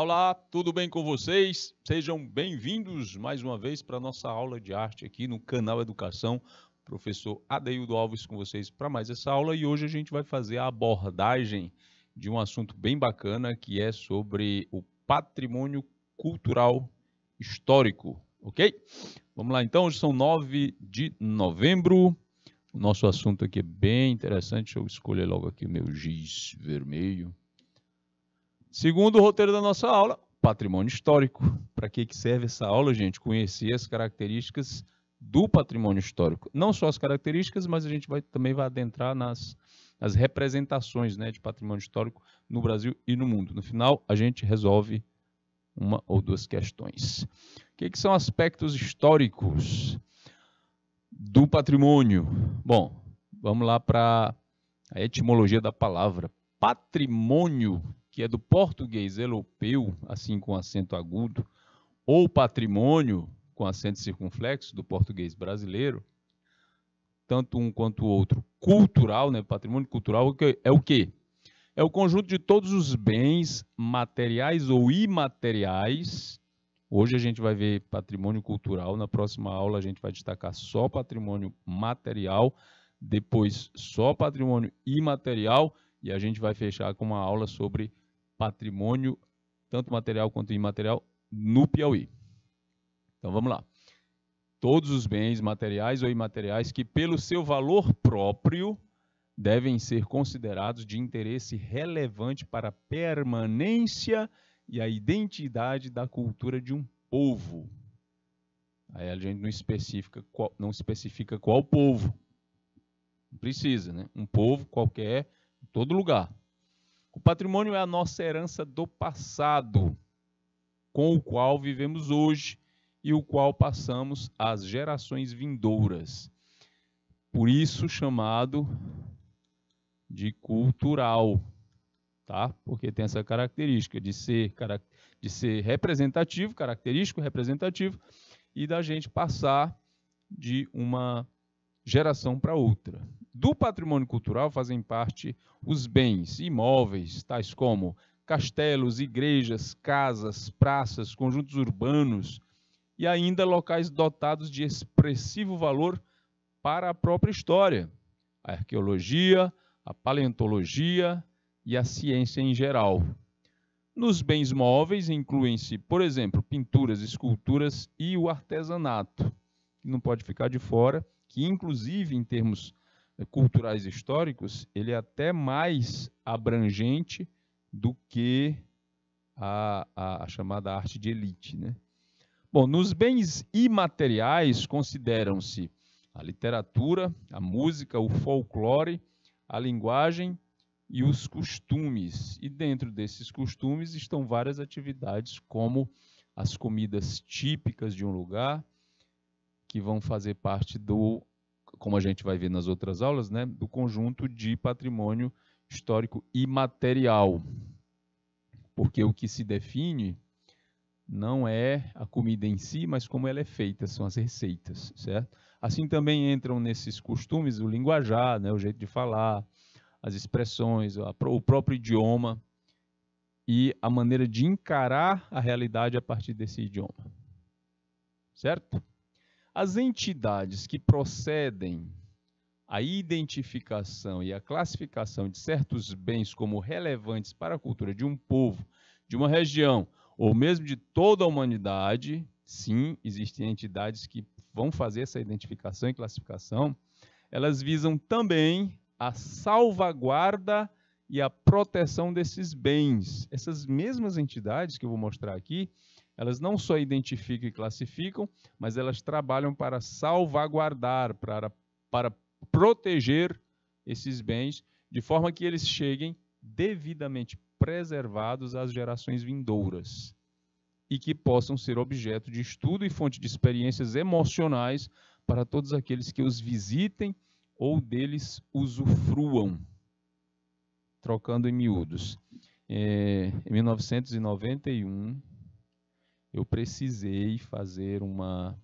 Olá, tudo bem com vocês? Sejam bem-vindos mais uma vez para a nossa aula de arte aqui no canal Educação. Professor Adeildo Alves com vocês para mais essa aula e hoje a gente vai fazer a abordagem de um assunto bem bacana que é sobre o patrimônio cultural histórico, ok? Vamos lá então, hoje são 9 de novembro. O nosso assunto aqui é bem interessante, deixa eu escolher logo aqui o meu giz vermelho. Segundo o roteiro da nossa aula, patrimônio histórico. Para que serve essa aula, gente? Conhecer as características do patrimônio histórico. Não só as características, mas a gente também vai adentrar nas representações, né, de patrimônio histórico no Brasil e no mundo. No final, a gente resolve uma ou duas questões. O que são aspectos históricos do patrimônio? Bom, vamos lá para a etimologia da palavra. Patrimônio, que é do português europeu, assim com acento agudo, ou patrimônio, com acento circunflexo, do português brasileiro, tanto um quanto o outro, cultural, né? Patrimônio cultural é o quê? É o conjunto de todos os bens materiais ou imateriais. Hoje a gente vai ver patrimônio cultural, na próxima aula a gente vai destacar só patrimônio material, depois só patrimônio imaterial, e a gente vai fechar com uma aula sobre patrimônio, tanto material quanto imaterial, no Piauí. Então vamos lá. Todos os bens materiais ou imateriais que, pelo seu valor próprio, devem ser considerados de interesse relevante para a permanência e a identidade da cultura de um povo. Aí a gente não especifica qual povo. Não precisa, né? Um povo qualquer, em todo lugar. O patrimônio é a nossa herança do passado, com o qual vivemos hoje e o qual passamos às gerações vindouras. Por isso chamado de cultural, tá? Porque tem essa característica de ser representativo, característico, representativo, e da gente passar de uma geração para outra. Do patrimônio cultural fazem parte os bens imóveis, tais como castelos, igrejas, casas, praças, conjuntos urbanos e ainda locais dotados de expressivo valor para a própria história, a arqueologia, a paleontologia e a ciência em geral. Nos bens móveis incluem-se, por exemplo, pinturas, esculturas e o artesanato, que não pode ficar de fora, que inclusive em termos culturais históricos, ele é até mais abrangente do que a chamada arte de elite, né? Bom, nos bens imateriais consideram-se a literatura, a música, o folclore, a linguagem e os costumes. E dentro desses costumes estão várias atividades, como as comidas típicas de um lugar, que vão fazer parte do, como a gente vai ver nas outras aulas, né, do conjunto de patrimônio histórico imaterial. Porque o que se define não é a comida em si, mas como ela é feita, são as receitas, certo? Assim também entram nesses costumes o linguajar, né, o jeito de falar, as expressões, o próprio idioma e a maneira de encarar a realidade a partir desse idioma, certo? As entidades que procedem à identificação e à classificação de certos bens como relevantes para a cultura de um povo, de uma região, ou mesmo de toda a humanidade, sim, existem entidades que vão fazer essa identificação e classificação, elas visam também a salvaguarda e a proteção desses bens. Essas mesmas entidades que eu vou mostrar aqui, elas não só identificam e classificam, mas elas trabalham para salvaguardar, para proteger esses bens, de forma que eles cheguem devidamente preservados às gerações vindouras e que possam ser objeto de estudo e fonte de experiências emocionais para todos aqueles que os visitem ou deles usufruam. Trocando em miúdos. Em 1991, eu precisei fazer uma...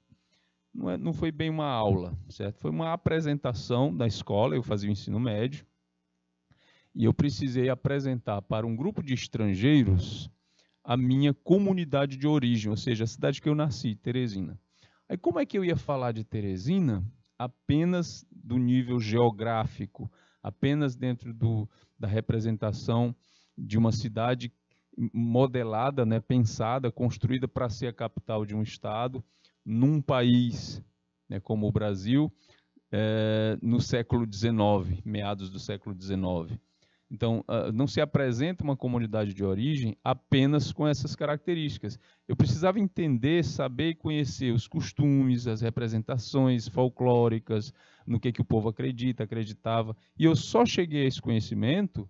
Não foi bem uma aula, certo? Foi uma apresentação da escola, eu fazia o ensino médio, e eu precisei apresentar para um grupo de estrangeiros a minha comunidade de origem, ou seja, a cidade que eu nasci, Teresina. Aí como é que eu ia falar de Teresina apenas do nível geográfico, apenas dentro da representação de uma cidade modelada, né, pensada, construída para ser a capital de um estado, num país, né, como o Brasil, no século XIX, meados do século XIX. Então, não se apresenta uma comunidade de origem apenas com essas características. Eu precisava entender, saber e conhecer os costumes, as representações folclóricas, no que o povo acreditava. E eu só cheguei a esse conhecimento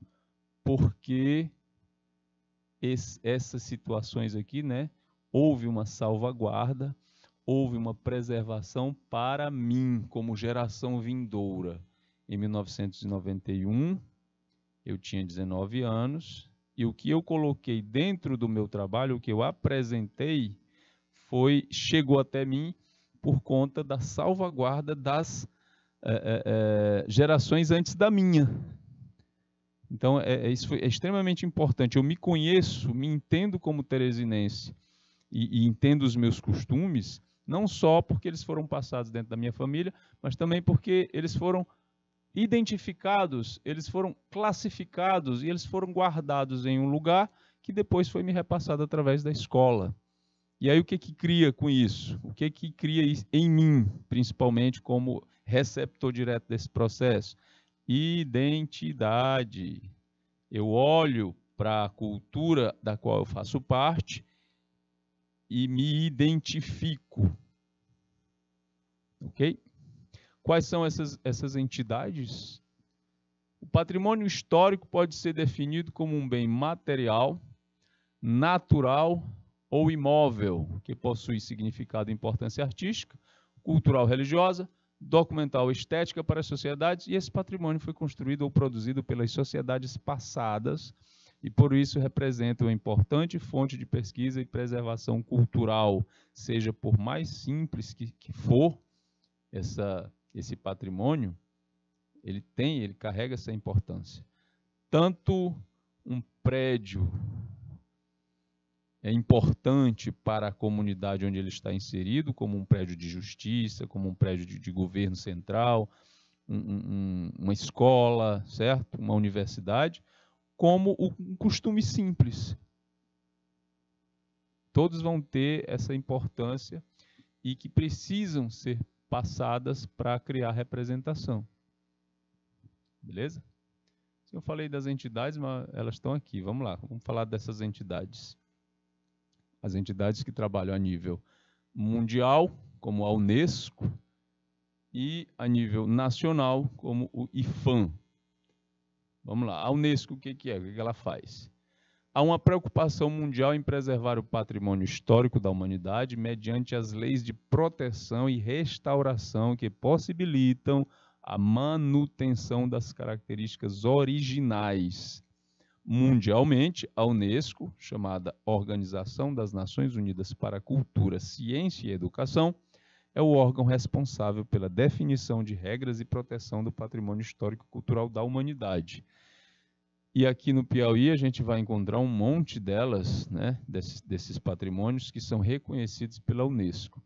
porque essas situações aqui, né, houve uma salvaguarda, houve uma preservação para mim, como geração vindoura. Em 1991, eu tinha 19 anos, e o que eu coloquei dentro do meu trabalho, o que eu apresentei, chegou até mim por conta da salvaguarda das gerações antes da minha. Então, isso é extremamente importante. Eu me conheço, me entendo como teresinense e entendo os meus costumes, não só porque eles foram passados dentro da minha família, mas também porque eles foram identificados, eles foram classificados e eles foram guardados em um lugar que depois foi me repassado através da escola. E aí o que cria com isso? O que cria em mim, principalmente como receptor direto desse processo? Identidade. Eu olho para a cultura da qual eu faço parte e me identifico. Ok? Quais são essas entidades? O patrimônio histórico pode ser definido como um bem material, natural ou imóvel, que possui significado e importância artística, cultural, religiosa, documental, estética para as sociedades, e esse patrimônio foi construído ou produzido pelas sociedades passadas e por isso representa uma importante fonte de pesquisa e preservação cultural, seja por mais simples que for esse patrimônio, ele carrega essa importância. Tanto um prédio é importante para a comunidade onde ele está inserido, como um prédio de justiça, como um prédio de governo central, uma escola, certo? Uma universidade, como um costume simples. Todos vão ter essa importância e que precisam ser passadas para criar representação. Beleza? Eu falei das entidades, mas elas estão aqui. Vamos lá, vamos falar dessas entidades. As entidades que trabalham a nível mundial, como a Unesco, e a nível nacional, como o IFAM. Vamos lá, a Unesco, o que é? O que ela faz? Há uma preocupação mundial em preservar o patrimônio histórico da humanidade mediante as leis de proteção e restauração que possibilitam a manutenção das características originais. Mundialmente, a Unesco, chamada Organização das Nações Unidas para a Cultura, Ciência e Educação, é o órgão responsável pela definição de regras e proteção do patrimônio histórico-cultural da humanidade. E aqui no Piauí a gente vai encontrar um monte delas, né, desses patrimônios que são reconhecidos pela Unesco.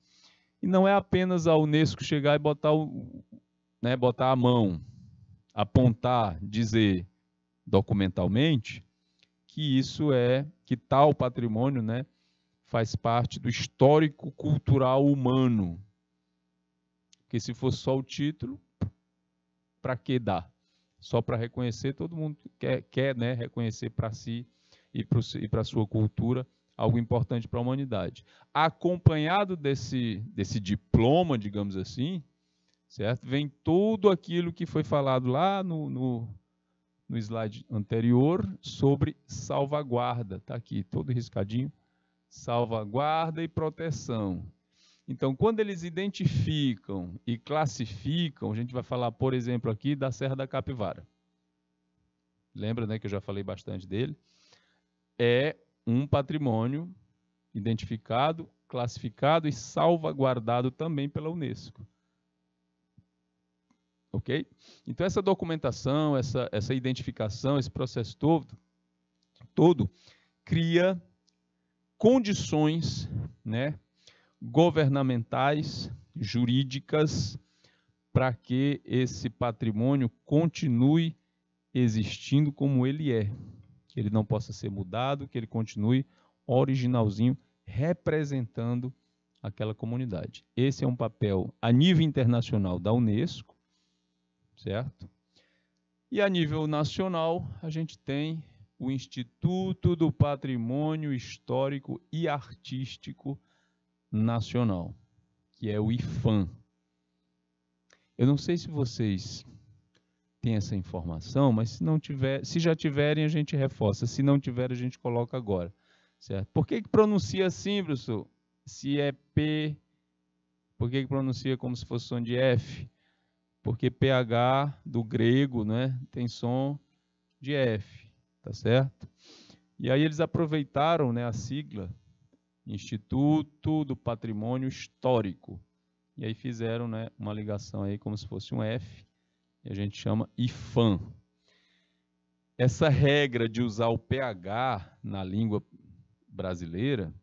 E não é apenas a Unesco chegar e botar a mão, apontar, dizer documentalmente que tal patrimônio, né, faz parte do histórico cultural humano. Porque se fosse só o título, para que dar? Só para reconhecer, todo mundo quer né, reconhecer para si e para a sua cultura algo importante para a humanidade. Acompanhado desse diploma, digamos assim, certo? Vem tudo aquilo que foi falado lá no slide anterior sobre salvaguarda. Está aqui, todo riscadinho. Salvaguarda e proteção. Então, quando eles identificam e classificam, a gente vai falar, por exemplo, aqui da Serra da Capivara. Lembra, né, que eu já falei bastante dele? É um patrimônio identificado, classificado e salvaguardado também pela Unesco. Ok? Então, essa documentação, essa identificação, esse processo todo cria condições, né, governamentais, jurídicas, para que esse patrimônio continue existindo como ele é, que ele não possa ser mudado, que ele continue originalzinho, representando aquela comunidade. Esse é um papel a nível internacional da Unesco, certo? E a nível nacional, a gente tem o Instituto do Patrimônio Histórico e Artístico Nacional, que é o IPHAN. Eu não sei se vocês têm essa informação, mas se não tiver, se já tiverem, a gente reforça. Se não tiver, a gente coloca agora, certo? Por que pronuncia assim, professor? Se é P, por que pronuncia como se fosse som de F? Porque PH do grego, né, tem som de F, tá certo? E aí eles aproveitaram, né, a sigla Instituto do Patrimônio Histórico. E aí fizeram, né, uma ligação aí como se fosse um F, e a gente chama IPHAN. Essa regra de usar o PH na língua brasileira,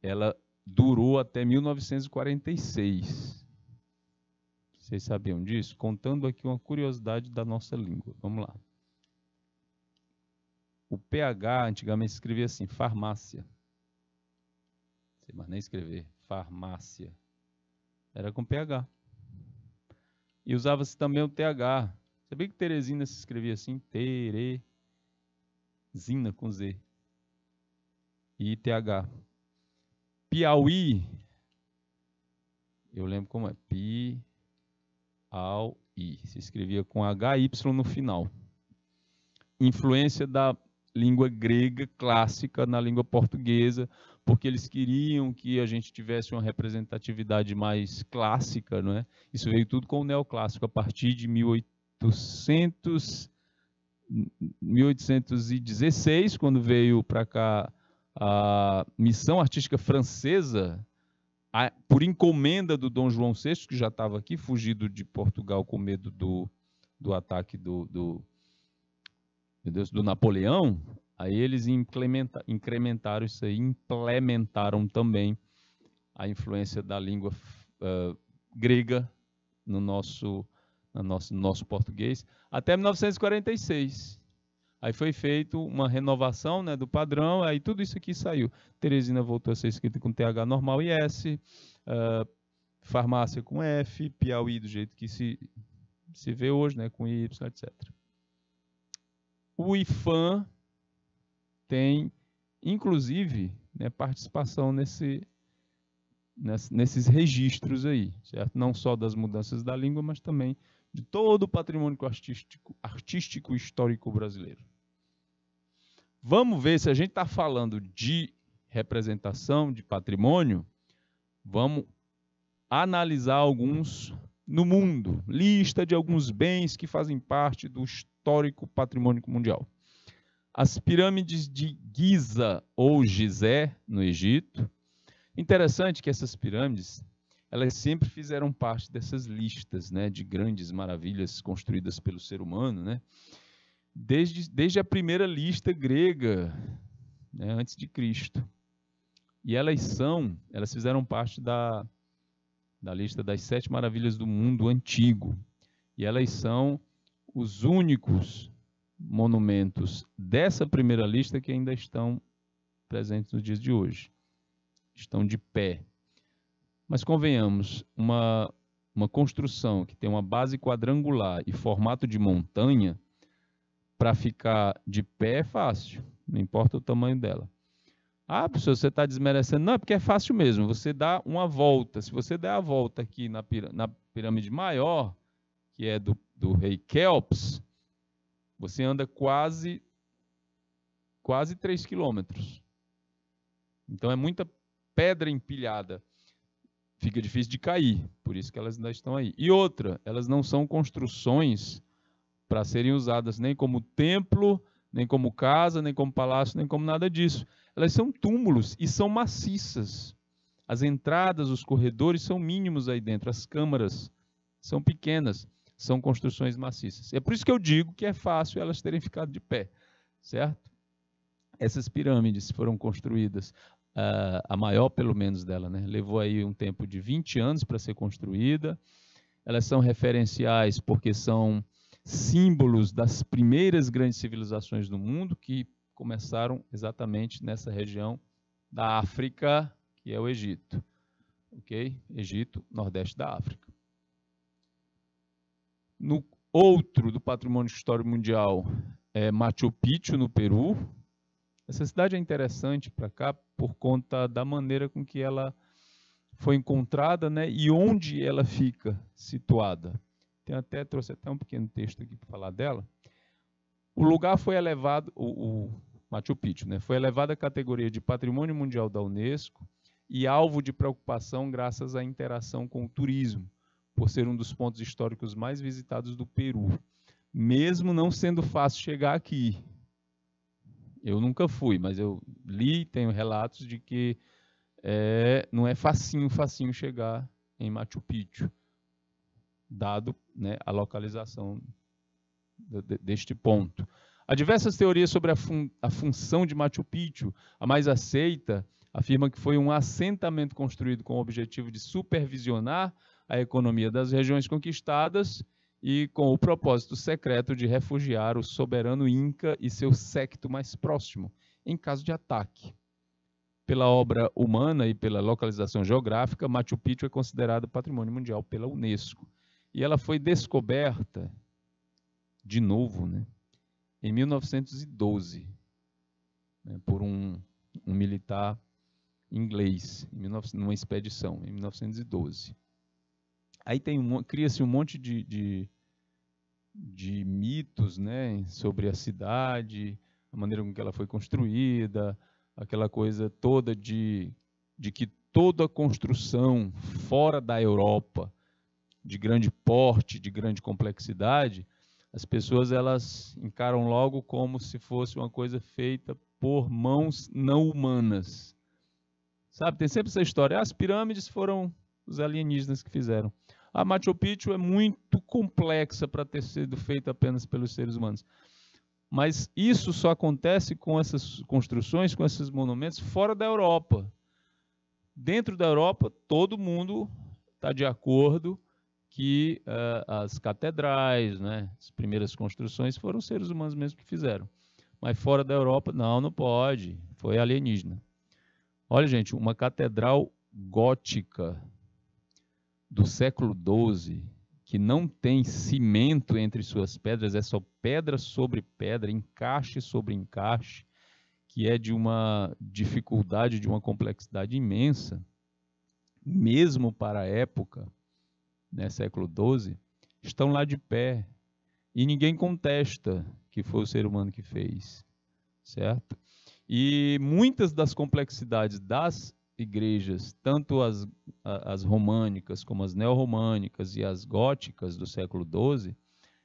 ela durou até 1946. Vocês sabiam disso? Contando aqui uma curiosidade da nossa língua. Vamos lá. O PH antigamente se escrevia assim, farmácia. Não sei mais nem escrever, farmácia. Era com PH. E usava-se também o TH. Sabia que Teresina se escrevia assim? Terezina com Z. E TH. Piauí. Eu lembro como é. Piauí. Se escrevia com HY no final. Influência da língua grega clássica na língua portuguesa, porque eles queriam que a gente tivesse uma representatividade mais clássica, não é? Isso veio tudo com o neoclássico, a partir de 1816, quando veio para cá a Missão Artística Francesa, por encomenda do Dom João VI, que já estava aqui, fugido de Portugal com medo do ataque do Napoleão. Aí eles incrementaram isso aí, implementaram também a influência da língua grega no nosso português, até 1946. Aí foi feita uma renovação, né, do padrão, aí tudo isso aqui saiu. Teresina voltou a ser escrita com TH normal e S, farmácia com F, Piauí do jeito que se vê hoje, né, com Y, etc. O IPHAN tem, inclusive, né, participação nesses registros aí, certo? Não só das mudanças da língua, mas também de todo o patrimônio artístico histórico brasileiro. Vamos ver, se a gente está falando de representação de patrimônio, vamos analisar alguns no mundo, lista de alguns bens que fazem parte do histórico patrimônio mundial. As pirâmides de Giza ou Gizé, no Egito. Interessante que essas pirâmides, elas sempre fizeram parte dessas listas, né, de grandes maravilhas construídas pelo ser humano, né? Desde a primeira lista grega, né, antes de Cristo. E elas fizeram parte da lista das 7 maravilhas do mundo antigo. E elas são os únicos monumentos dessa primeira lista que ainda estão presentes nos dias de hoje. Estão de pé. Mas convenhamos, uma construção que tem uma base quadrangular e formato de montanha, para ficar de pé é fácil, não importa o tamanho dela. Ah, professor, você está desmerecendo. Não, é porque é fácil mesmo. Você dá uma volta. Se você der a volta aqui na pirâmide maior, que é do rei Quéops, você anda quase 3 quilômetros. Então é muita pedra empilhada. Fica difícil de cair, por isso que elas ainda estão aí. E outra, elas não são construções para serem usadas nem como templo, nem como casa, nem como palácio, nem como nada disso. Elas são túmulos e são maciças. As entradas, os corredores são mínimos aí dentro, as câmaras são pequenas, são construções maciças. É por isso que eu digo que é fácil elas terem ficado de pé, certo? essas pirâmides foram construídas, a maior pelo menos dela, né? Levou aí um tempo de 20 anos para ser construída. Elas são referenciais porque são símbolos das primeiras grandes civilizações do mundo que começaram exatamente nessa região da África, que é o Egito. Ok? Egito, nordeste da África. No outro do patrimônio histórico mundial é Machu Picchu, no Peru. Essa cidade é interessante para cá por conta da maneira com que ela foi encontrada, né, e onde ela fica situada. Trouxe até um pequeno texto aqui para falar dela. O lugar foi elevado, o Machu Picchu, né, foi elevado à categoria de Patrimônio Mundial da Unesco e alvo de preocupação graças à interação com o turismo, por ser um dos pontos históricos mais visitados do Peru, mesmo não sendo fácil chegar aqui. Eu nunca fui, mas eu li, tenho relatos de que não é facinho chegar em Machu Picchu, dado, né, a localização deste ponto. Há diversas teorias sobre a função de Machu Picchu. A mais aceita afirma que foi um assentamento construído com o objetivo de supervisionar a economia das regiões conquistadas e com o propósito secreto de refugiar o soberano Inca e seu séquito mais próximo, em caso de ataque. Pela obra humana e pela localização geográfica, Machu Picchu é considerado patrimônio mundial pela Unesco. E ela foi descoberta, de novo, né, em 1912, né, por um militar inglês, numa expedição, em 1912. Aí cria-se um monte de mitos, né, sobre a cidade, a maneira com que ela foi construída, aquela coisa toda de que toda construção fora da Europa, de grande porte, de grande complexidade, as pessoas elas encaram logo como se fosse uma coisa feita por mãos não humanas. Sabe, tem sempre essa história, as pirâmides foram os alienígenas que fizeram. A Machu Picchu é muito complexa para ter sido feita apenas pelos seres humanos. Mas isso só acontece com essas construções, com esses monumentos, fora da Europa. Dentro da Europa, todo mundo está de acordo que as catedrais, né, as primeiras construções foram os seres humanos mesmo que fizeram. Mas fora da Europa, não pode, foi alienígena. Olha, gente, uma catedral gótica do século XII, que não tem cimento entre suas pedras, é só pedra sobre pedra, encaixe sobre encaixe, que é de uma dificuldade, de uma complexidade imensa, mesmo para a época, né, século XII, estão lá de pé. E ninguém contesta que foi o ser humano que fez, certo? E muitas das complexidades das igrejas, tanto as românicas como as neorromânicas e as góticas do século XII,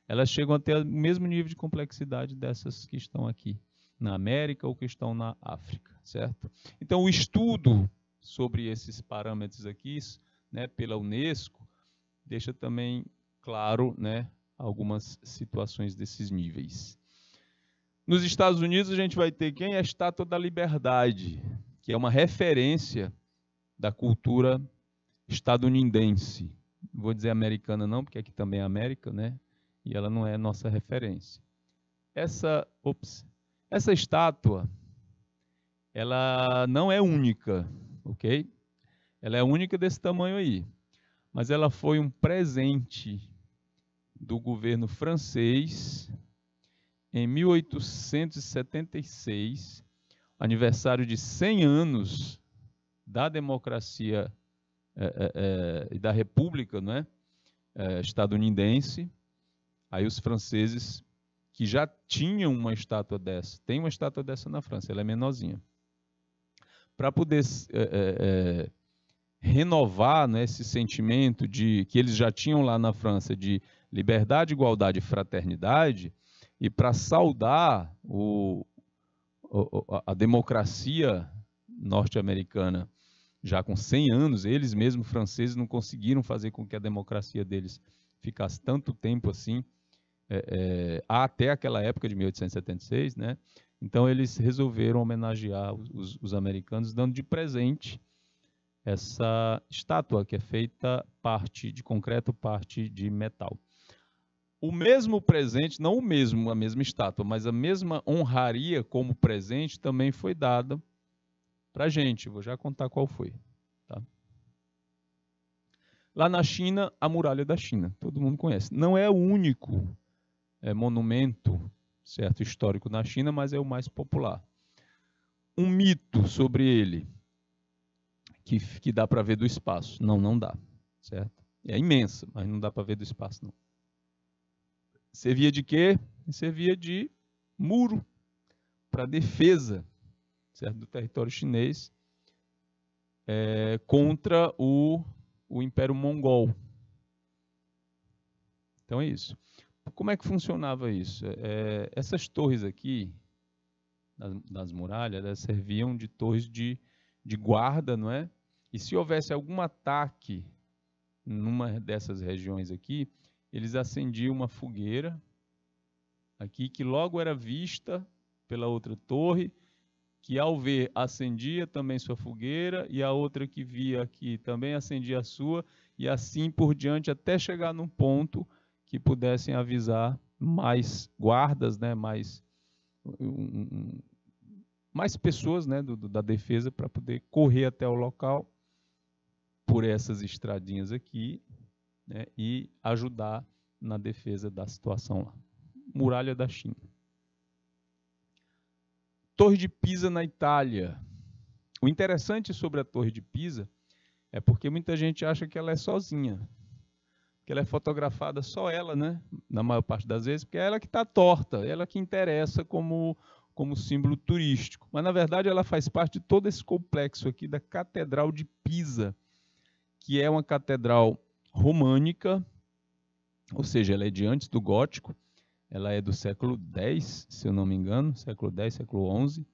elas chegam a ter o mesmo nível de complexidade dessas que estão aqui na América ou que estão na África, certo? Então, o estudo sobre esses parâmetros aqui, né, pela Unesco, deixa também claro, né, algumas situações desses níveis. Nos Estados Unidos, a gente vai ter quem? A Estátua da Liberdade, que é uma referência da cultura estadunidense. Não vou dizer americana não, porque aqui também é América, né? E ela não é nossa referência. Essa estátua, ela não é única, ok? Ela é única desse tamanho aí. Mas ela foi um presente do governo francês em 1876, aniversário de 100 anos da democracia e da república, né, estadunidense. Aí os franceses, que já tinham uma estátua dessa, tem uma estátua dessa na França, ela é menorzinha, para poder renovar, né, esse sentimento que eles já tinham lá na França de liberdade, igualdade e fraternidade, e para saudar a democracia norte-americana já com 100 anos, eles mesmos franceses não conseguiram fazer com que a democracia deles ficasse tanto tempo assim, até aquela época de 1876, né? Então eles resolveram homenagear os americanos, dando de presente essa estátua, que é feita parte de concreto, parte de metal. O mesmo presente, não a mesma estátua, mas a mesma honraria como presente também foi dada para a gente. Vou já contar qual foi. Tá? Lá na China, a Muralha da China, todo mundo conhece. Não é o único monumento, certo, histórico na China, mas é o mais popular. Um mito sobre ele, que dá para ver do espaço. Não dá, certo? É imensa, mas não dá para ver do espaço, não. Servia de quê? Servia de muro para defesa, certo, do território chinês contra o Império Mongol. Então é isso. Como é que funcionava isso? Essas torres aqui, das muralhas, elas serviam de torres de guarda, não é? E se houvesse algum ataque numa dessas regiões aqui, eles acendiam uma fogueira aqui, que logo era vista pela outra torre, que ao ver acendia também sua fogueira, e a outra que via aqui também acendia a sua, e assim por diante, até chegar num ponto que pudessem avisar mais guardas, né, mais pessoas, né, da defesa para poder correr até o local por essas estradinhas aqui, né, e ajudar na defesa da situação lá. Muralha da China. Torre de Pisa na Itália. O interessante sobre a Torre de Pisa é porque muita gente acha que ela é sozinha, que ela é fotografada só ela, né? Na maior parte das vezes, porque é ela que está torta, ela que interessa como símbolo turístico. Mas, na verdade, ela faz parte de todo esse complexo aqui da Catedral de Pisa, que é uma catedral românica, ou seja, ela é de antes do gótico, ela é do século X, se eu não me engano, século X, século XI.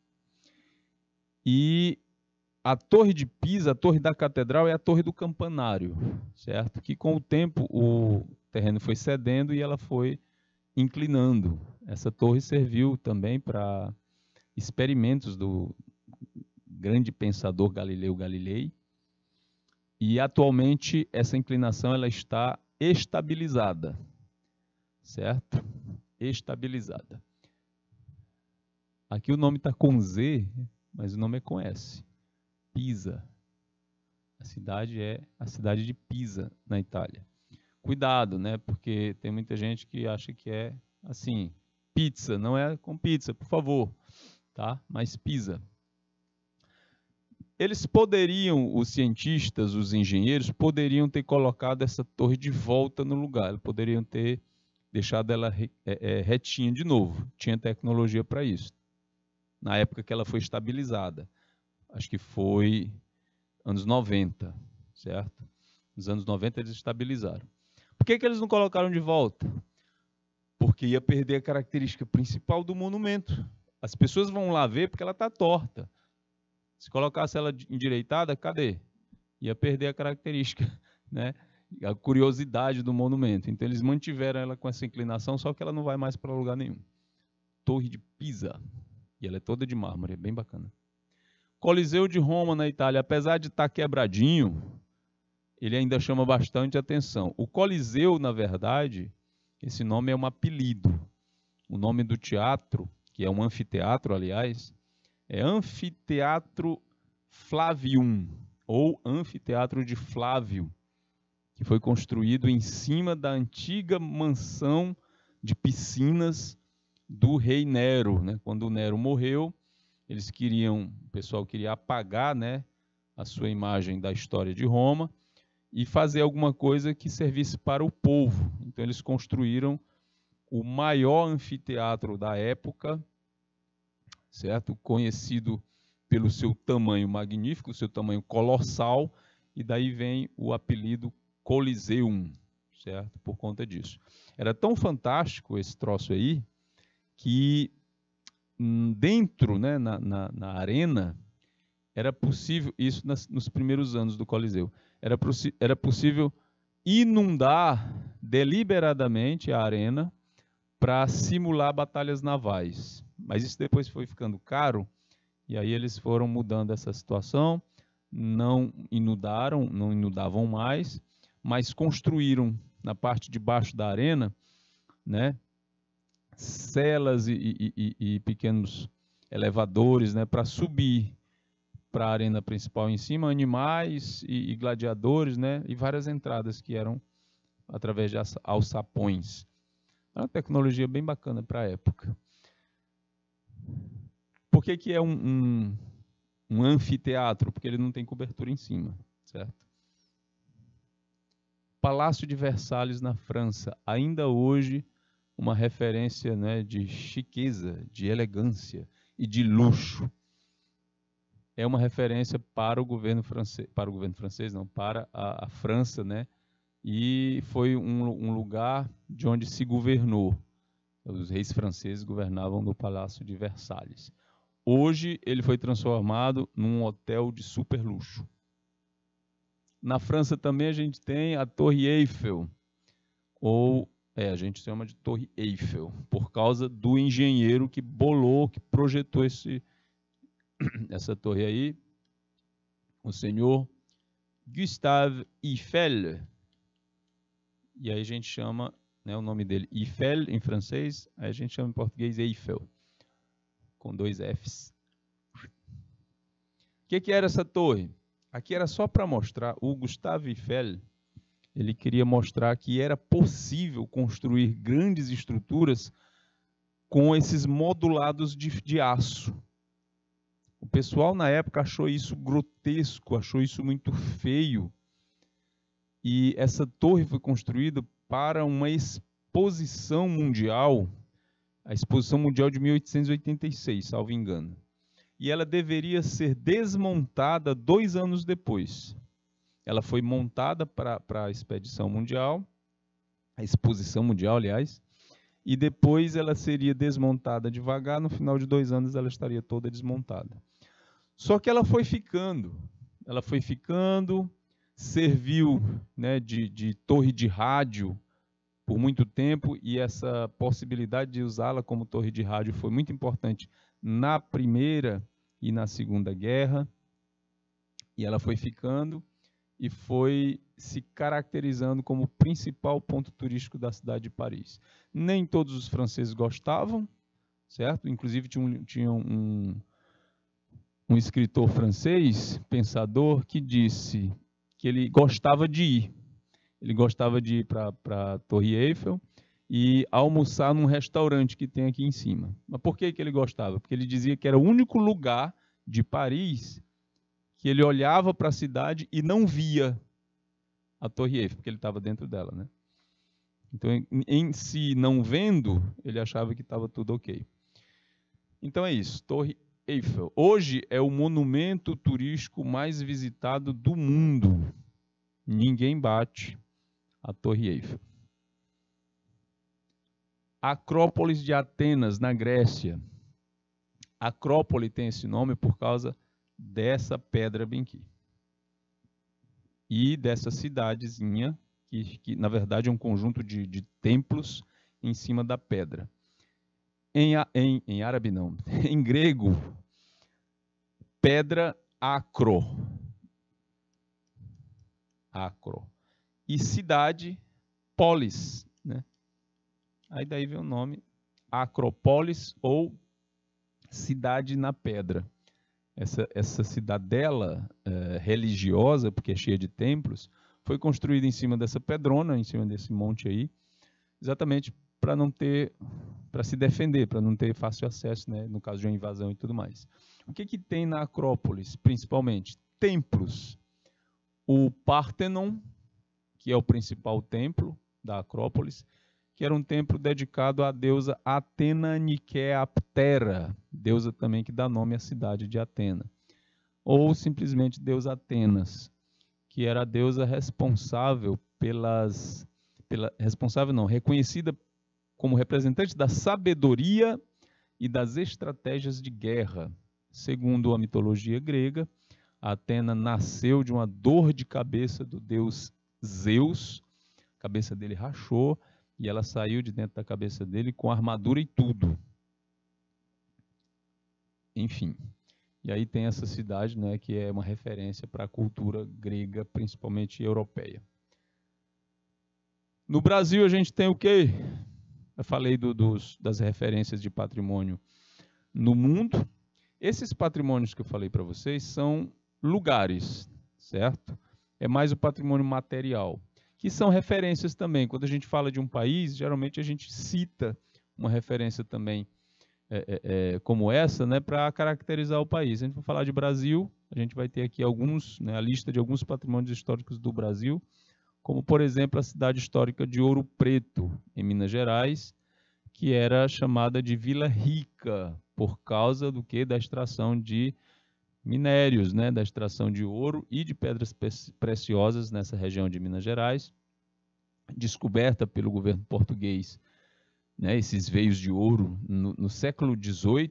E a Torre de Pisa, a Torre da Catedral, é a Torre do Campanário, certo? Que com o tempo o terreno foi cedendo e ela foi inclinando. Essa torre serviu também para experimentos do grande pensador Galileu Galilei. E atualmente essa inclinação ela está estabilizada, certo? Estabilizada. Aqui o nome está com Z, mas o nome é com S. Pisa. A cidade é a cidade de Pisa, na Itália. Cuidado, né? Porque tem muita gente que acha que é assim, pizza, não é com pizza, por favor, tá? Mas Pisa. Eles poderiam, os cientistas, os engenheiros, poderiam ter colocado essa torre de volta no lugar, eles poderiam ter deixado ela retinha de novo, tinha tecnologia para isso. Na época que ela foi estabilizada, acho que foi anos 90, certo? Nos anos 90 eles estabilizaram. Por que eles não colocaram de volta? Porque ia perder a característica principal do monumento. As pessoas vão lá ver porque ela está torta. Se colocasse ela endireitada, cadê? Ia perder a característica, né? A curiosidade do monumento. Então eles mantiveram ela com essa inclinação, só que ela não vai mais para lugar nenhum. Torre de Pisa. E ela é toda de mármore, é bem bacana. Coliseu de Roma, na Itália, apesar de estar quebradinho, ele ainda chama bastante atenção. O Coliseu, na verdade, esse nome é um apelido. O nome do teatro, que é um anfiteatro, aliás, é Anfiteatro Flavium, ou Anfiteatro de Flávio, que foi construído em cima da antiga mansão de piscinas do rei Nero, né? Quando o Nero morreu, o pessoal queria apagar, né, a sua imagem da história de Roma e fazer alguma coisa que servisse para o povo. Então eles construíram o maior anfiteatro da época, certo? Conhecido pelo seu tamanho magnífico, seu tamanho colossal, e daí vem o apelido Coliseum, certo? Por conta disso. Era tão fantástico esse troço aí, que dentro, né, na arena, era possível, isso nos primeiros anos do Coliseu, era possível inundar deliberadamente a arena para simular batalhas navais. Mas isso depois foi ficando caro, e aí eles foram mudando essa situação, não inudavam mais, mas construíram na parte de baixo da arena, né, celas e pequenos elevadores, né, para subir para a arena principal em cima, animais e gladiadores, né, e várias entradas que eram através de alçapões. É uma tecnologia bem bacana para a época. Por que é um anfiteatro? Porque ele não tem cobertura em cima, certo? Palácio de Versalhes, na França, ainda hoje uma referência, né, de chiqueza, de elegância e de luxo. É uma referência para o governo francês, não, para a França, né? E foi um lugar de onde se governou. Os reis franceses governavam no Palácio de Versalhes. Hoje ele foi transformado num hotel de super luxo. Na França também a gente tem a Torre Eiffel, a gente chama de Torre Eiffel, por causa do engenheiro que bolou, que projetou essa torre aí, o senhor Gustave Eiffel. E aí a gente chama, né, o nome dele Eiffel em francês, aí a gente chama em português Eiffel, com 2 Fs. O que era essa torre? Aqui era só para mostrar, o Gustave Eiffel, ele queria mostrar que era possível construir grandes estruturas com esses modulados de aço. O pessoal na época achou isso grotesco, achou isso muito feio. E essa torre foi construída para uma exposição mundial, a Exposição Mundial de 1886, salvo engano. E ela deveria ser desmontada 2 anos depois. Ela foi montada para a Expedição Mundial, a Exposição Mundial, aliás, e depois ela seria desmontada devagar, no final de 2 anos ela estaria toda desmontada. Só que ela foi ficando, serviu, né, de torre de rádio por muito tempo, e essa possibilidade de usá-la como torre de rádio foi muito importante na Primeira e na Segunda Guerra, e ela foi ficando e foi se caracterizando como o principal ponto turístico da cidade de Paris. Nem todos os franceses gostavam, certo? Inclusive tinha um escritor francês, pensador, que disse que ele gostava de ir. Ele gostava de ir para a Torre Eiffel e almoçar num restaurante que tem aqui em cima. Mas por que ele gostava? Porque ele dizia que era o único lugar de Paris que ele olhava para a cidade e não via a Torre Eiffel, porque ele estava dentro dela, né? Então, em si, não vendo, ele achava que estava tudo ok. Então é isso, Torre Eiffel. Hoje é o monumento turístico mais visitado do mundo. Ninguém bate a Torre Eiffel. Acrópolis de Atenas, na Grécia. Acrópole tem esse nome por causa dessa pedra bem aqui. E dessa cidadezinha, que na verdade é um conjunto de templos em cima da pedra. Em árabe não, em grego, pedra acro. Acro. E cidade, polis, né? Aí daí vem o nome Acrópolis ou cidade na pedra. Essa cidadela religiosa, porque é cheia de templos, foi construída em cima dessa pedrona, em cima desse monte aí, exatamente para se defender, para não ter fácil acesso, né, no caso de uma invasão e tudo mais. O que tem na Acrópolis, principalmente? Templos. O Pártenon, que é o principal templo da Acrópolis, que era um templo dedicado à deusa Atena Nikeaptera, deusa também que dá nome à cidade de Atena. Ou simplesmente deusa Atenas, que era a deusa reconhecida como representante da sabedoria e das estratégias de guerra. Segundo a mitologia grega, Atena nasceu de uma dor de cabeça do deus Zeus, a cabeça dele rachou, e ela saiu de dentro da cabeça dele com armadura e tudo. enfim. E aí tem essa cidade, né, que é uma referência para a cultura grega, principalmente europeia. No Brasil a gente tem o quê? Eu falei das referências de patrimônio no mundo. Esses patrimônios que eu falei para vocês são lugares, certo? É mais o patrimônio material, que são referências também. Quando a gente fala de um país, geralmente a gente cita uma referência também como essa, né, para caracterizar o país. Se a gente for falar de Brasil, a gente vai ter aqui alguns, né, a lista de alguns patrimônios históricos do Brasil, como, por exemplo, a cidade histórica de Ouro Preto, em Minas Gerais, que era chamada de Vila Rica, por causa do quê? Da extração de minérios, né, da extração de ouro e de pedras preciosas nessa região de Minas Gerais, descoberta pelo governo português, né, esses veios de ouro no século XVIII,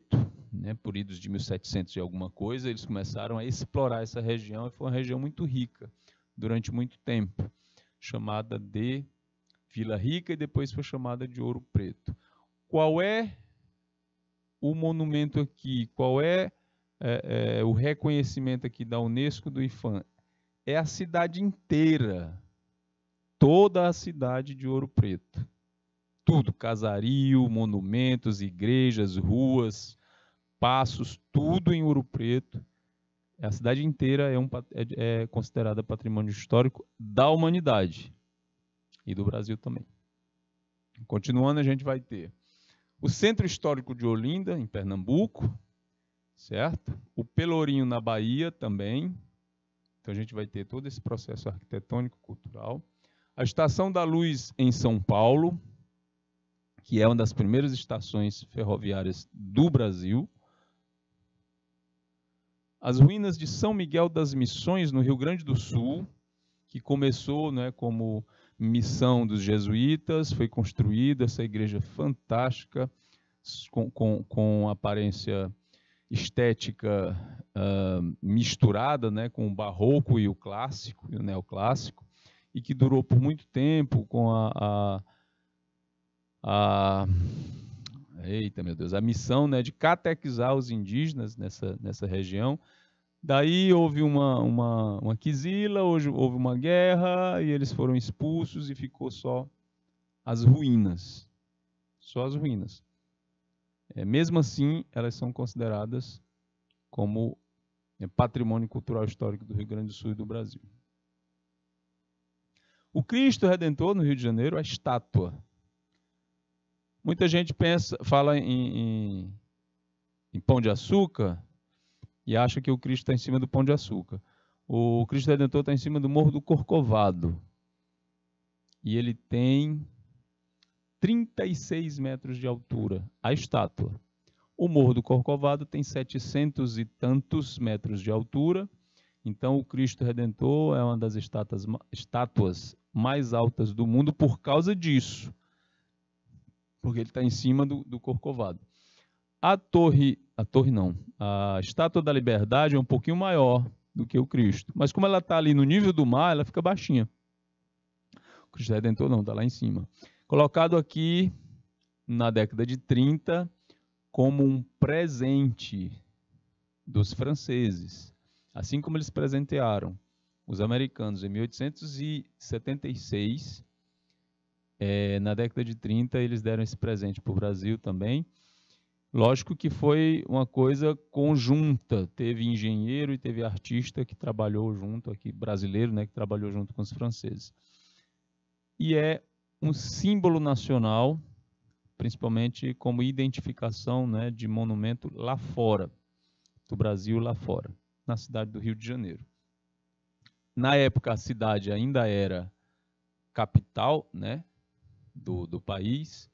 né, por idos de 1700 e alguma coisa, eles começaram a explorar essa região e foi uma região muito rica durante muito tempo, chamada de Vila Rica e depois foi chamada de Ouro Preto. Qual é o monumento aqui? Qual é o reconhecimento aqui da Unesco do IPHAN? É a cidade inteira, toda a cidade de Ouro Preto. Tudo, casario, monumentos, igrejas, ruas, passos, tudo em Ouro Preto. A cidade inteira é considerada patrimônio histórico da humanidade e do Brasil também. Continuando, a gente vai ter o Centro Histórico de Olinda, em Pernambuco, certo? O Pelourinho, na Bahia, também. Então, a gente vai ter todo esse processo arquitetônico, cultural. A Estação da Luz, em São Paulo, que é uma das primeiras estações ferroviárias do Brasil. As ruínas de São Miguel das Missões, no Rio Grande do Sul, que começou, né, como missão dos jesuítas, foi construída essa igreja fantástica, com aparência estética misturada, né, com o barroco e o clássico, e o neoclássico, e que durou por muito tempo com eita, meu Deus, a missão, né, de catequizar os indígenas nessa região. Daí houve uma quizila, houve uma guerra, e eles foram expulsos e ficou só as ruínas. Só as ruínas. Mesmo assim, elas são consideradas como patrimônio cultural histórico do Rio Grande do Sul e do Brasil. O Cristo Redentor, no Rio de Janeiro, a estátua. Muita gente fala em Pão de Açúcar e acha que o Cristo está em cima do Pão de Açúcar. O Cristo Redentor está em cima do Morro do Corcovado. E ele tem 36 metros de altura, a estátua. O Morro do Corcovado tem 700 e tantos metros de altura. Então, o Cristo Redentor é uma das estátuas mais altas do mundo por causa disso. Porque ele está em cima do Corcovado. A Estátua da Liberdade é um pouquinho maior do que o Cristo. Mas como ela está ali no nível do mar, ela fica baixinha. O Cristo Redentor não, está lá em cima. Colocado aqui na década de 30 como um presente dos franceses. Assim como eles presentearam os americanos em 1876, na década de 30 eles deram esse presente para o Brasil também. Lógico que foi uma coisa conjunta, teve engenheiro e teve artista que trabalhou junto aqui, brasileiro, né, que trabalhou junto com os franceses. E é um símbolo nacional, principalmente como identificação, né, de monumento lá fora, do Brasil lá fora, na cidade do Rio de Janeiro. Na época a cidade ainda era capital, né, do país,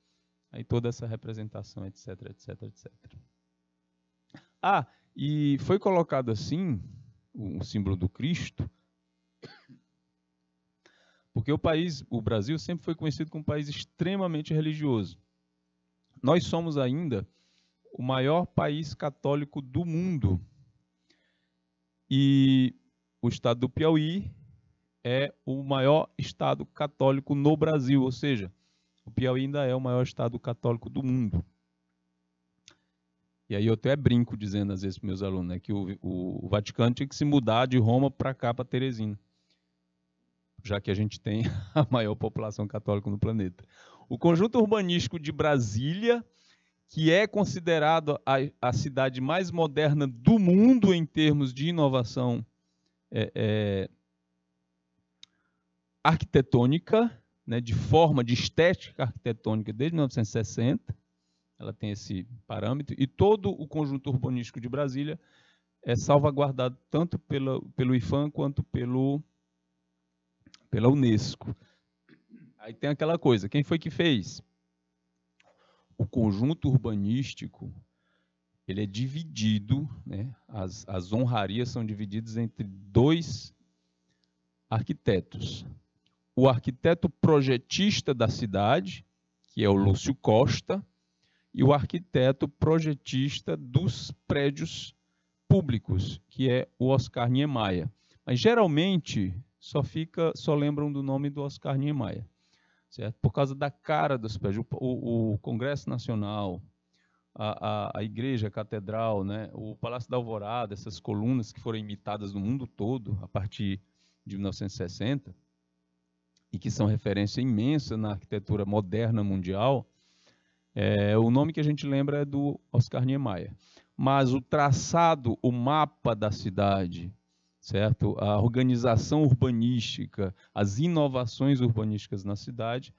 aí toda essa representação, etc, etc, etc. E foi colocado assim, o símbolo do Cristo, porque o Brasil sempre foi conhecido como um país extremamente religioso. Nós somos ainda o maior país católico do mundo. E o estado do Piauí é o maior estado católico no Brasil, ou seja, o Piauí ainda é o maior estado católico do mundo. E aí eu até brinco dizendo às vezes para meus alunos, né, que o Vaticano tinha que se mudar de Roma para cá, para Teresina, já que a gente tem a maior população católica no planeta. O conjunto urbanístico de Brasília, que é considerado a cidade mais moderna do mundo em termos de inovação arquitetônica, né, de forma, de estética arquitetônica desde 1960, ela tem esse parâmetro, e todo o conjunto urbanístico de Brasília é salvaguardado tanto pelo IPHAN quanto pela Unesco. Aí tem aquela coisa, quem foi que fez? O conjunto urbanístico, ele é dividido, né, as honrarias são divididas entre 2 arquitetos. O arquiteto projetista da cidade, que é o Lúcio Costa, e o arquiteto projetista dos prédios públicos, que é o Oscar Niemeyer. Mas geralmente só lembram do nome do Oscar Niemeyer, certo? Por causa da cara dos prédios. O Congresso Nacional, a Igreja, a Catedral, né? O Palácio da Alvorada, essas colunas que foram imitadas no mundo todo a partir de 1960 e que são referência imensa na arquitetura moderna mundial, o nome que a gente lembra é do Oscar Niemeyer. Mas o traçado, o mapa da cidade, certo? A organização urbanística, as inovações urbanísticas na cidade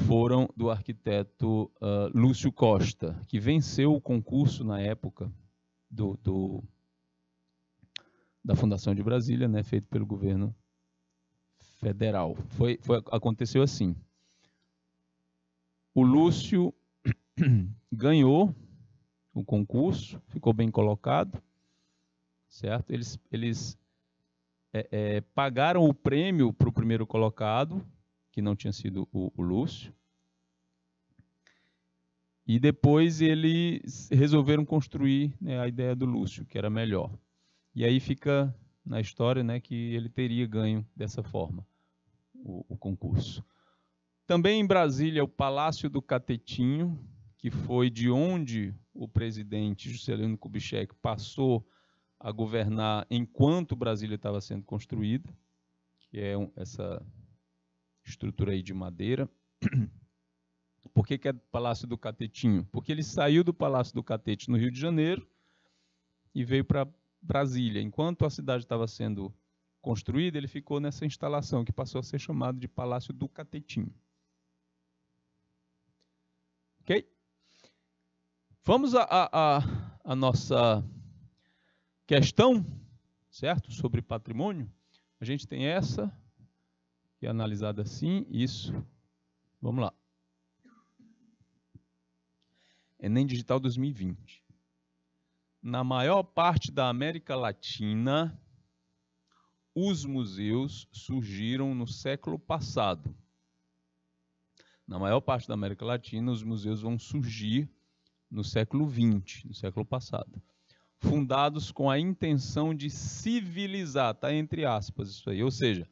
foram do arquiteto Lúcio Costa, que venceu o concurso na época da Fundação de Brasília, né, feito pelo governo federal. Aconteceu assim. O Lúcio ganhou o concurso, ficou bem colocado, certo? Eles pagaram o prêmio para o primeiro colocado, que não tinha sido o Lúcio, e depois eles resolveram construir, né, a ideia do Lúcio, que era melhor. E aí fica na história, né, que ele teria ganho dessa forma o concurso. Também em Brasília, o Palácio do Catetinho, que foi de onde o presidente Juscelino Kubitschek passou a governar enquanto Brasília estava sendo construída, que é essa estrutura aí de madeira. Por que é Palácio do Catetinho? Porque ele saiu do Palácio do Catete no Rio de Janeiro e veio para Brasília. Enquanto a cidade estava sendo construída, ele ficou nessa instalação que passou a ser chamado de Palácio do Catetinho. Ok? Vamos à nossa questão, certo? Sobre patrimônio. A gente tem essa, que é analisada assim, isso. Vamos lá. Enem Digital 2020. Na maior parte da América Latina, os museus surgiram no século passado. Na maior parte da América Latina, os museus vão surgir no século XX, no século passado. Fundados com a intenção de civilizar, tá entre aspas isso aí, ou seja,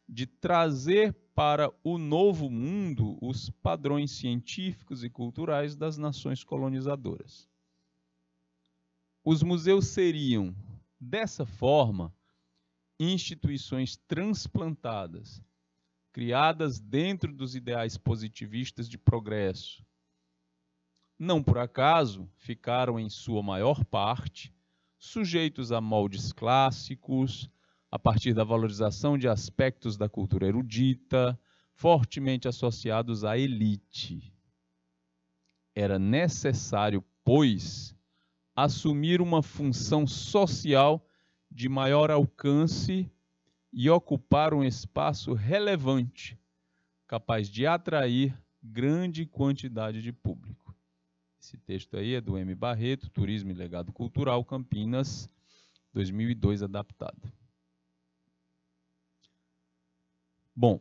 de trazer para o novo mundo os padrões científicos e culturais das nações colonizadoras. Os museus seriam, dessa forma, instituições transplantadas, criadas dentro dos ideais positivistas de progresso. Não por acaso, ficaram, em sua maior parte, sujeitos a moldes clássicos, a partir da valorização de aspectos da cultura erudita, fortemente associados à elite. Era necessário, pois, assumir uma função social de maior alcance e ocupar um espaço relevante, capaz de atrair grande quantidade de público. Esse texto aí é do M. Barreto, Turismo e Legado Cultural, Campinas, 2002, adaptado. Bom,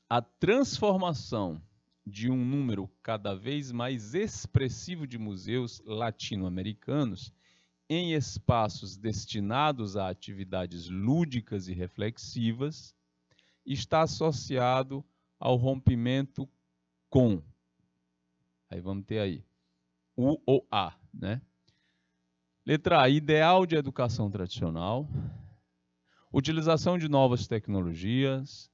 a transformação de um número cada vez mais expressivo de museus latino-americanos em espaços destinados a atividades lúdicas e reflexivas está associado ao rompimento com, aí vamos ter aí, U ou A, né? Letra A, ideal de educação tradicional, utilização de novas tecnologias,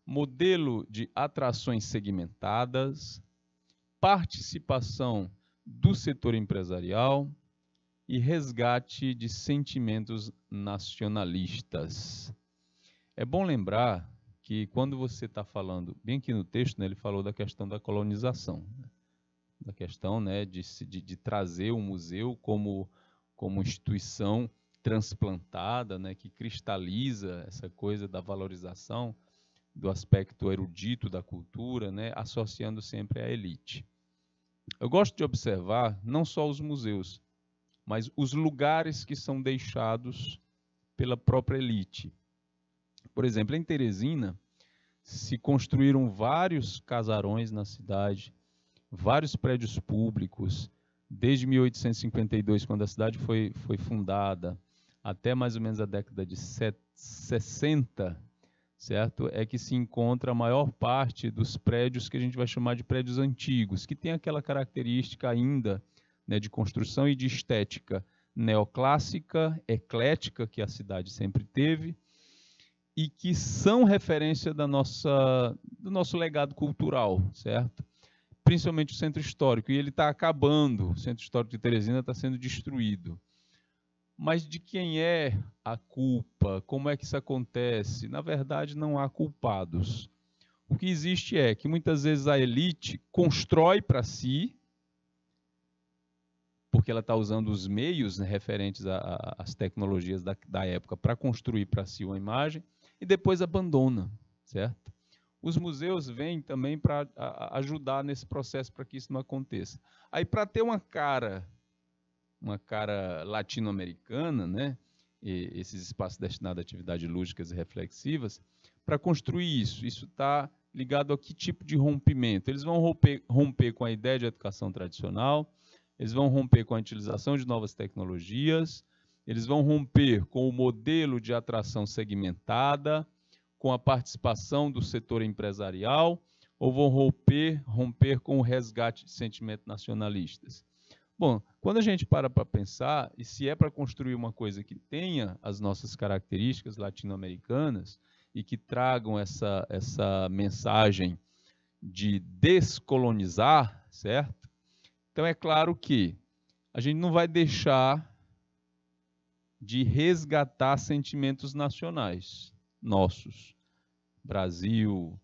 modelo de atrações segmentadas, participação do setor empresarial e resgate de sentimentos nacionalistas. É bom lembrar que quando você está falando, bem aqui no texto, né, ele falou da questão da colonização, né, da questão, né, de trazer o museu como instituição transplantada, né, que cristaliza essa coisa da valorização do aspecto erudito da cultura, né, associando sempre à elite. Eu gosto de observar não só os museus, mas os lugares que são deixados pela própria elite. Por exemplo, em Teresina, se construíram vários casarões na cidade, vários prédios públicos, desde 1852, quando a cidade foi fundada, até mais ou menos a década de 60, certo? É que se encontra a maior parte dos prédios que a gente vai chamar de prédios antigos, que tem aquela característica ainda, né, de construção e de estética neoclássica, eclética, que a cidade sempre teve, e que são referência do nosso legado cultural, certo? Principalmente o centro histórico, e ele está acabando, o centro histórico de Teresina está sendo destruído. Mas de quem é a culpa? Como é que isso acontece? Na verdade, não há culpados. O que existe é que muitas vezes a elite constrói para si, porque ela está usando os meios, né, referentes às tecnologias da época para construir para si uma imagem, e depois abandona, certo? Os museus vêm também para ajudar nesse processo para que isso não aconteça. Aí, para ter uma cara latino-americana, né, esses espaços destinados a atividades lúdicas e reflexivas, para construir isso está ligado a que tipo de rompimento? Eles vão romper com a ideia de educação tradicional, eles vão romper com a utilização de novas tecnologias, eles vão romper com o modelo de atração segmentada, com a participação do setor empresarial, ou vão romper com o resgate de sentimentos nacionalistas? Bom, quando a gente para pensar, e se é para construir uma coisa que tenha as nossas características latino-americanas e que tragam essa mensagem de descolonizar, certo? Então é claro que a gente não vai deixar de resgatar sentimentos nacionais nossos. Brasil,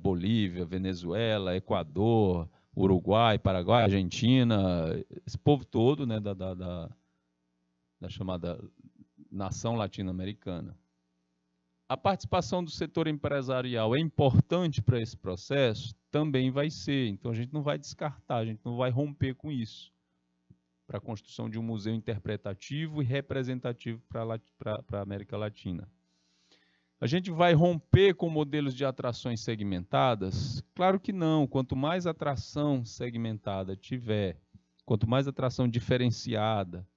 Bolívia, Venezuela, Equador, Uruguai, Paraguai, Argentina, esse povo todo, né, da chamada nação latino-americana. A participação do setor empresarial é importante para esse processo? Também vai ser. Então, a gente não vai descartar, a gente não vai romper com isso para a construção de um museu interpretativo e representativo para a América Latina. A gente vai romper com modelos de atrações segmentadas? Claro que não. Quanto mais atração segmentada tiver, quanto mais atração diferenciada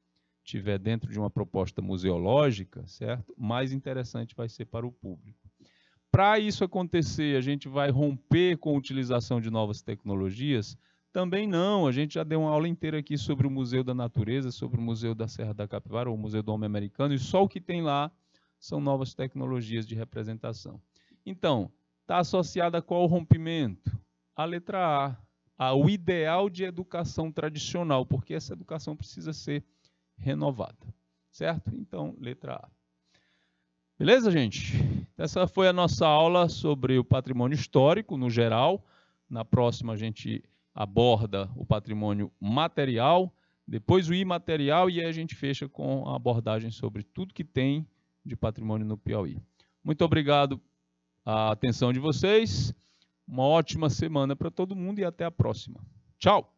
tiver dentro de uma proposta museológica, certo? Mais interessante vai ser para o público. Para isso acontecer, a gente vai romper com a utilização de novas tecnologias? Também não. A gente já deu uma aula inteira aqui sobre o Museu da Natureza, sobre o Museu da Serra da Capivara, ou o Museu do Homem Americano, e só o que tem lá são novas tecnologias de representação. Então, está associada a qual rompimento? A letra A, ao ideal de educação tradicional, porque essa educação precisa ser renovada, certo? Então, letra A. Beleza, gente? Essa foi a nossa aula sobre o patrimônio histórico, no geral. Na próxima, a gente aborda o patrimônio material, depois o imaterial, e aí a gente fecha com a abordagem sobre tudo que tem de patrimônio no Piauí. Muito obrigado a atenção de vocês, uma ótima semana para todo mundo e até a próxima. Tchau!